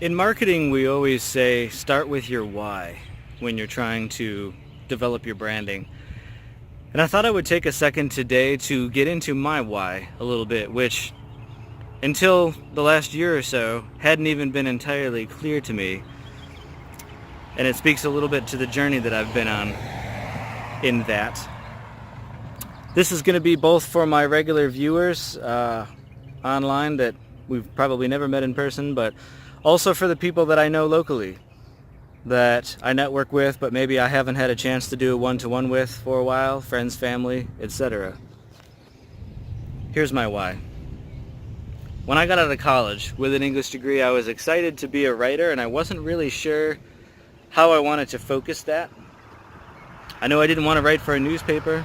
In marketing, we always say start with your why when you're trying to develop your branding. And I thought I would take a second today to get into my why a little bit, which until the last year or so hadn't even been entirely clear to me. And it speaks a little bit to the journey that I've been on in that. This is going to be both for my regular viewers online that we've probably never met in person, but also for the people that I know locally, that I network with, but maybe I haven't had a chance to do a one-to-one with for a while, friends, family, etc. Here's my why. When I got out of college with an English degree, I was excited to be a writer, and I wasn't really sure how I wanted to focus that. I know I didn't want to write for a newspaper,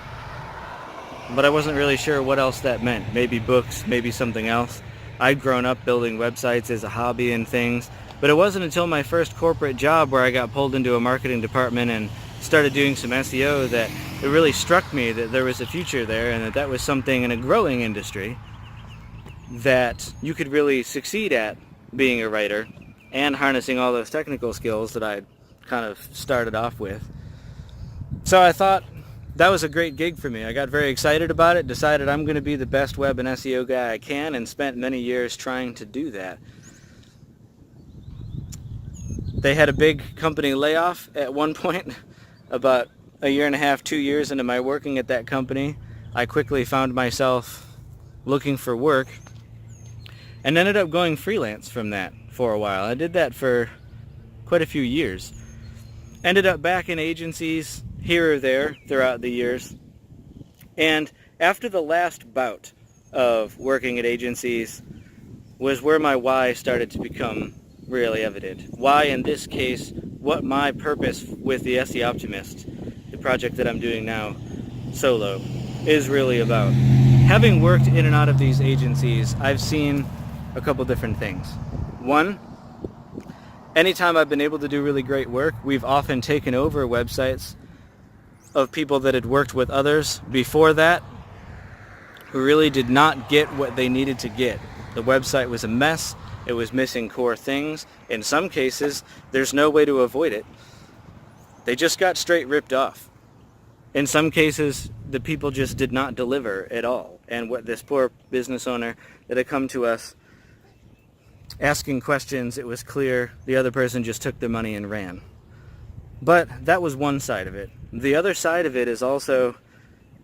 but I wasn't really sure what else that meant. Maybe books, maybe something else. I'd grown up building websites as a hobby and things, but it wasn't until my first corporate job where I got pulled into a marketing department and started doing some SEO that it really struck me that there was a future there and that was something in a growing industry that you could really succeed at being a writer and harnessing all those technical skills that I'd kind of started off with. So I thought that was a great gig for me. I got very excited about it, decided I'm going to be the best web and SEO guy I can, and spent many years trying to do that. They had a big company layoff at one point, about a year and a half, 2 years into my working at that company. I quickly found myself looking for work and ended up going freelance from that for a while. I did that for quite a few years. Ended up back in agencies here or there throughout the years. And after the last bout of working at agencies was where my why started to become really evident. Why, in this case, what my purpose with the SEOptimist, the project that I'm doing now solo, is really about. Having worked in and out of these agencies, I've seen a couple different things. One, anytime I've been able to do really great work, we've often taken over websites of people that had worked with others before that who really did not get what they needed to get. The website was a mess. It was missing core things. In some cases, there's no way to avoid it. They just got straight ripped off. In some cases, the people just did not deliver at all. And what this poor business owner that had come to us asking questions, it was clear the other person just took their money and ran. But that was one side of it. The other side of it is also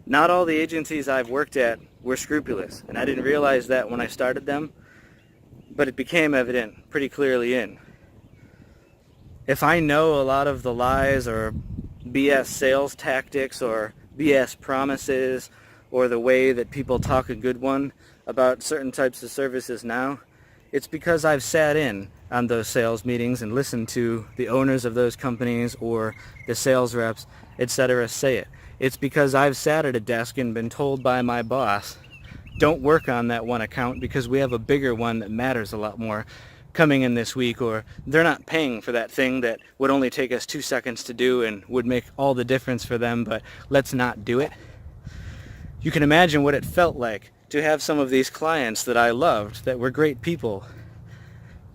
not all the agencies I've worked at were scrupulous, and I didn't realize that when I started them, but it became evident pretty clearly if I know a lot of the lies or BS sales tactics or BS promises or the way that people talk a good one about certain types of services now, it's because I've sat in on those sales meetings and listened to the owners of those companies or the sales reps, etc. say it. It's because I've sat at a desk and been told by my boss, don't work on that one account because we have a bigger one that matters a lot more coming in this week, or they're not paying for that thing that would only take us 2 seconds to do and would make all the difference for them, but let's not do it. You can imagine what it felt like to have some of these clients that I loved, that were great people,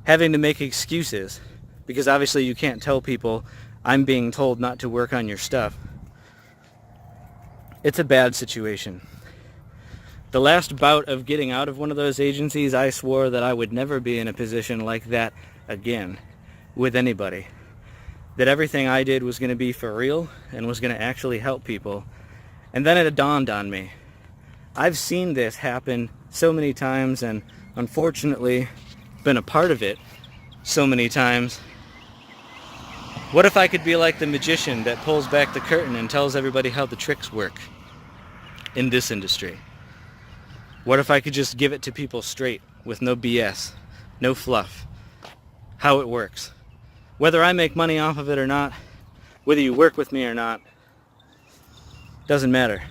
having to make excuses, because obviously you can't tell people, I'm being told not to work on your stuff. It's a bad situation. The last bout of getting out of one of those agencies, I swore that I would never be in a position like that again with anybody. That everything I did was going to be for real and was going to actually help people. And then it dawned on me. I've seen this happen so many times and unfortunately been a part of it so many times. What if I could be like the magician that pulls back the curtain and tells everybody how the tricks work in this industry? What if I could just give it to people straight with no BS, no fluff, how it works? Whether I make money off of it or not, whether you work with me or not, doesn't matter.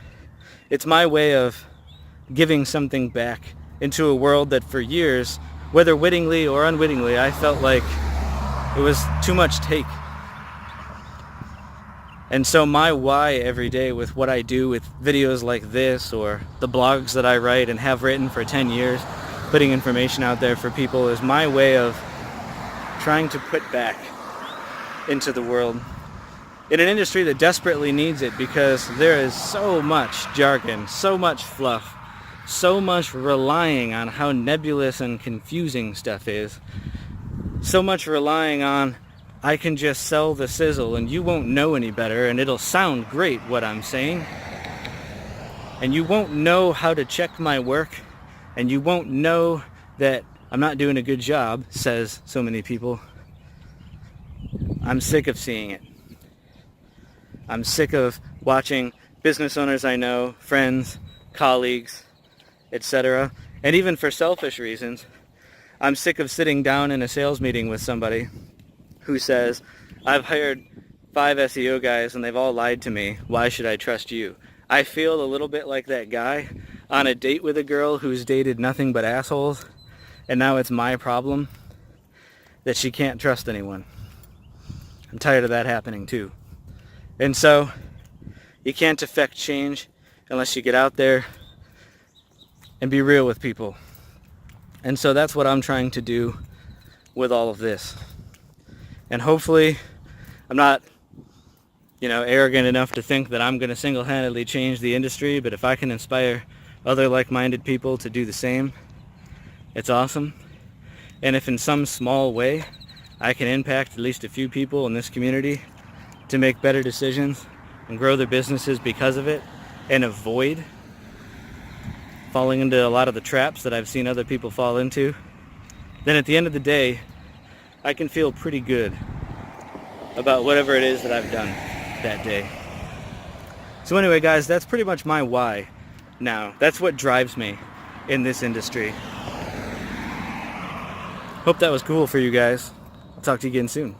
It's my way of giving something back into a world that for years, whether wittingly or unwittingly, I felt like it was too much take. And so my why every day with what I do with videos like this or the blogs that I write and have written for 10 years, putting information out there for people, is my way of trying to put back into the world in an industry that desperately needs it, because there is so much jargon, so much fluff, so much relying on how nebulous and confusing stuff is, so much relying on, I can just sell the sizzle and you won't know any better and it'll sound great what I'm saying, and you won't know how to check my work, and you won't know that I'm not doing a good job, says so many people. I'm sick of seeing it. I'm sick of watching business owners I know, friends, colleagues, etc. And even for selfish reasons, I'm sick of sitting down in a sales meeting with somebody who says, I've hired 5 SEO guys and they've all lied to me. Why should I trust you? I feel a little bit like that guy on a date with a girl who's dated nothing but assholes, and now it's my problem that she can't trust anyone. I'm tired of that happening too. And so, you can't affect change unless you get out there and be real with people. And so that's what I'm trying to do with all of this. And hopefully, I'm not, arrogant enough to think that I'm going to single-handedly change the industry, but if I can inspire other like-minded people to do the same, it's awesome. And if in some small way I can impact at least a few people in this community to make better decisions and grow their businesses because of it, and avoid falling into a lot of the traps that I've seen other people fall into, then at the end of the day, I can feel pretty good about whatever it is that I've done that day. So anyway, guys, that's pretty much my why now. That's what drives me in this industry. Hope that was cool for you guys. I'll talk to you again soon.